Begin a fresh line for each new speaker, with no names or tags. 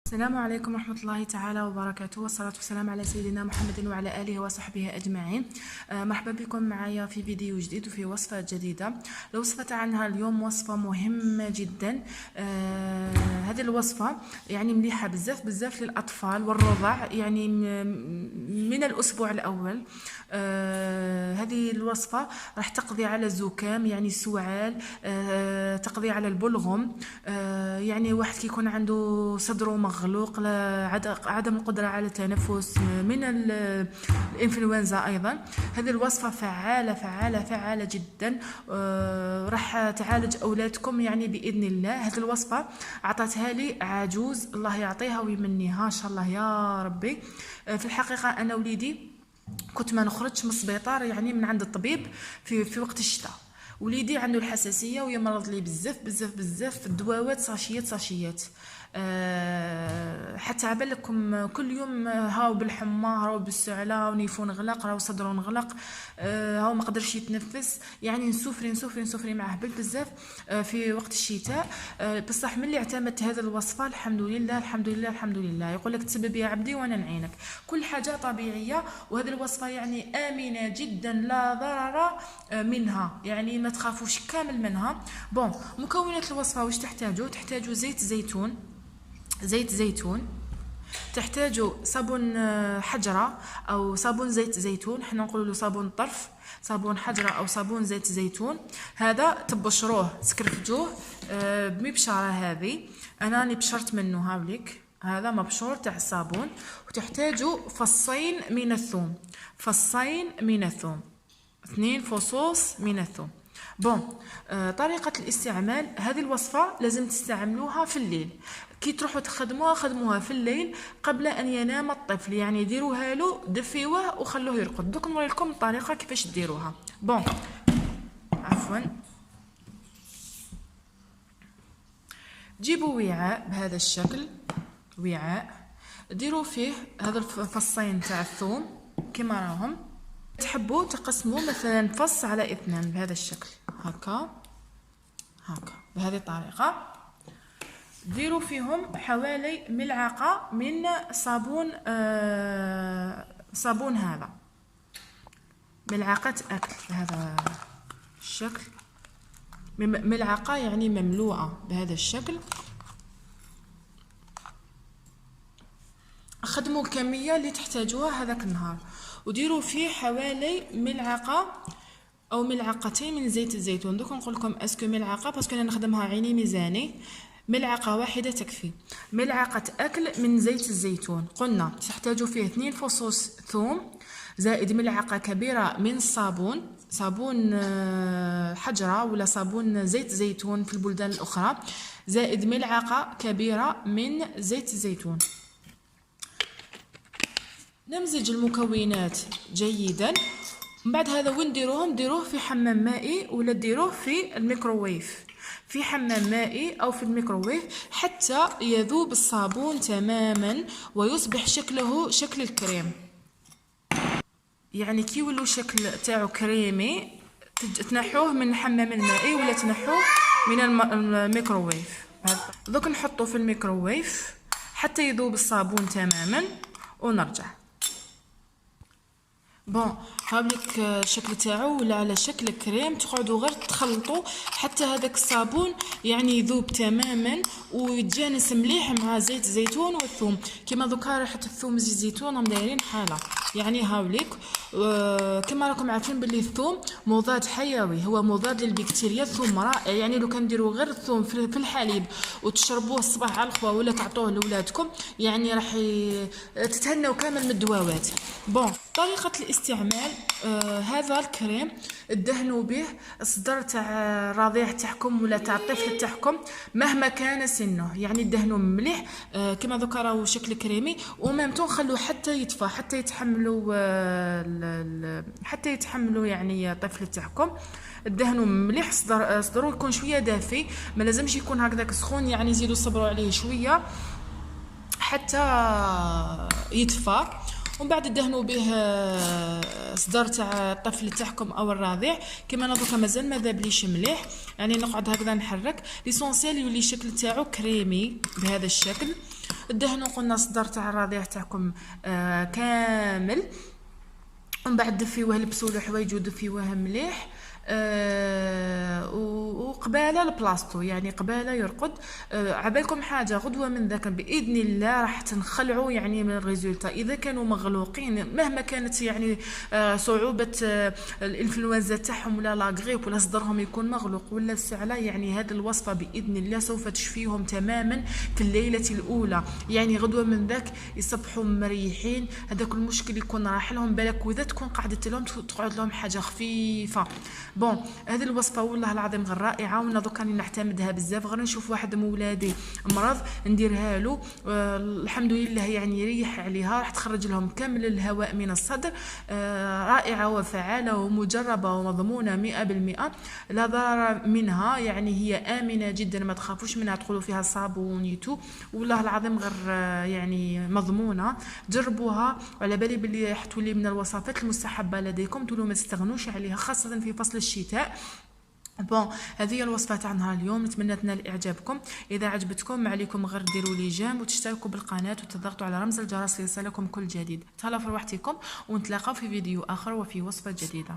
السلام عليكم ورحمة الله تعالى وبركاته، والصلاة والسلام على سيدنا محمد وعلى آله وصحبه أجمعين. مرحبا بكم معايا في فيديو جديد وفي وصفة جديدة. الوصفة تاعنا اليوم وصفة مهمة جدا. هذه الوصفة يعني مليحة بزاف بزاف للأطفال والرضع، يعني من الأسبوع الأول. هذه الوصفة راح تقضي على الزكام، يعني السعال، تقضي على البلغم، يعني واحد كيكون عنده صدره مغلوق، عدم القدرة على التنفس من الإنفلونزا. أيضا هذه الوصفة فعالة فعالة فعالة جدا، راح تعالج أولادكم يعني بإذن الله. هذه الوصفة عطتها لي عجوز، الله يعطيها ويمنيها إن شاء الله يا ربي. في الحقيقة أنا وليدي كنت ما نخرجش من السبيطار، يعني من عند الطبيب في وقت الشتاء. وليدي عنده الحساسيه ويمرض لي بزاف بزاف بزاف في الدواوات، ساشيات. حتى عبالكم كل يوم هاو بالحمى، هاو بالسعله، ونيفو نغلق، راهو صدره نغلق، هاو ما قدرش يتنفس، يعني نسوفري معاه بزاف في وقت الشتاء. بصح ملي اعتمدت هذه الوصفه الحمد لله الحمد لله الحمد لله. يقول لك تسبب يا عبدي وانا نعينك، كل حاجه طبيعيه. وهذه الوصفه يعني امنه جدا، لا ضرر منها، يعني ما تخافوش كامل منها. بون، مكونات الوصفه واش تحتاجوا زيت زيتون، تحتاجوا صابون حجره او صابون زيت زيتون، حنا نقولوا له صابون طرف، صابون حجره او صابون زيت زيتون. هذا تبشروه تسكرفجوه بمبشره. هذه انا راني بشرت منه، هاوليك هذا مبشور تاع الصابون. وتحتاجوا فصين من الثوم، 2 فصوص من الثوم. بون، طريقة الاستعمال هذه الوصفة لازم تستعملوها في الليل. كي تروحوا خدموها في الليل قبل أن ينام الطفل، يعني ديروها له، دفيوه وخلوه يرقد. دوك نوري لكم الطريقة كيفاش ديروها. بون، عفوا، جيبوا وعاء بهذا الشكل، وعاء ديروا فيه هذا الفصين تاع الثوم كما راهم. تحبوا تقسموا مثلا فص على 2 بهذا الشكل، هكا بهذه الطريقه. ديروا فيهم حوالي ملعقه من صابون هذا، ملعقه اكل بهذا الشكل، ملعقه يعني مملوءه بهذا الشكل. خدموا الكميه اللي تحتاجوها هذاك النهار. وديروا فيه حوالي ملعقه او ملعقتين من زيت الزيتون. دوك نقول لكم اسكو ملعقه باسكو انا نخدمها عيني ميزاني، ملعقه واحده تكفي. ملعقه اكل من زيت الزيتون. قلنا تحتاجوا فيه 2 فصوص ثوم، زائد ملعقه كبيره من صابون حجره ولا صابون زيت زيتون في البلدان الاخرى، زائد ملعقه كبيره من زيت الزيتون. نمزج المكونات جيدا. من بعد هذا وين ديروه في حمام مائي، ولا ديروه في الميكروويف، في حمام مائي او في الميكروويف حتى يذوب الصابون تماما ويصبح شكله شكل الكريم. يعني كي يولو شكل تاعو كريمي تنحوه من الحمام المائي ولا تنحوه من الميكروويف. دوك نحطوه في الميكروويف حتى يذوب الصابون تماما ونرجع. بون، هاوليك الشكل تاعو ولا على شكل كريم. تقعدوا غير تخلطوا حتى هذاك الصابون يعني يذوب تماما ويتجانس مليح مع زيت الزيتون والثوم. كما دوكا ريحه الثوم زيت الزيتون راهم دايرين حاله، يعني هاوليك. كما راكم عارفين باللي الثوم مضاد حيوي، هو مضاد للبكتيريا. الثوم رائع، يعني لو كان ديروا غير الثوم في الحليب وتشربوه الصباح على الخوا ولا تعطوه لاولادكم، يعني راح تتهنوا كامل من الدواوات. بون، طريقه الاستعمال هذا الكريم تدهنوا به الصدر تاع الرضيع تاعكم ولا تاع الطفل تاعكم مهما كان سنه، يعني دهنوا مليح كما دوكا راهو شكل كريمي. ومامتون خلوه حتى يطفى، حتى يتحملوا يعني الطفل تاعكم. دهنوا مليح صدرو يكون شويه دافي، ما لازمش يكون هكذاك سخون، يعني زيدوا صبروا عليه شويه حتى يطفى. ومن بعد دهنوا به صدر تاع الطفل تاعكم او الرضيع. كما انا دوكا مازال ما ذابليش مليح، يعني نقعد هكذا نحرك ليسونسيال يولي الشكل تاعو كريمي بهذا الشكل. دهنوا قلنا الصدر تاع الرضيع تاعكم كامل، ومن بعد دفيوه، لبسوا له حوايج ودفيوه مليح. وقباله لبلاصتو، يعني قباله يرقد. عبالكم حاجه غدوه من ذاك باذن الله راح تنخلعوا يعني من الريزولتا. اذا كانوا مغلوقين مهما كانت يعني صعوبه الانفلونزا تاعهم ولا لا غريب ولا صدرهم يكون مغلوق ولا السعله، يعني هذه الوصفه باذن الله سوف تشفيهم تماما في الليله الاولى. يعني غدوه من ذاك يصبحوا مريحين، هذاك المشكل يكون راح لهم بالك، واذا تكون قعدت لهم تقعد لهم حاجه خفيفه. بون هذه الوصفه والله العظيم غير رائعه، وانا دوك راني نعتمدها بزاف. غير نشوف واحد من ولادي مرض نديرها له، الحمد لله يعني يريح عليها، راح تخرج لهم كامل الهواء من الصدر. رائعه وفعاله ومجربه ومضمونه 100%، لا ضرر منها، يعني هي امنه جدا، ما تخافوش منها، تقولوا فيها صابون يتو، والله العظيم غير يعني مضمونه. جربوها، وعلى بالي باللي راح تولي من الوصفات المستحبه لديكم، تولوا ما تستغنوش عليها خاصه في فصل الشتاء. بون هذه هي الوصفه تاع نهار اليوم، نتمنى تنال اعجابكم. اذا عجبتكم ما عليكم غير ديروا لي جيم وتشتركوا بالقناه وتضغطوا على رمز الجرس ليصلكم كل جديد. تهلاو في روحتكم، ونتلاقاو في فيديو اخر وفي وصفه جديده.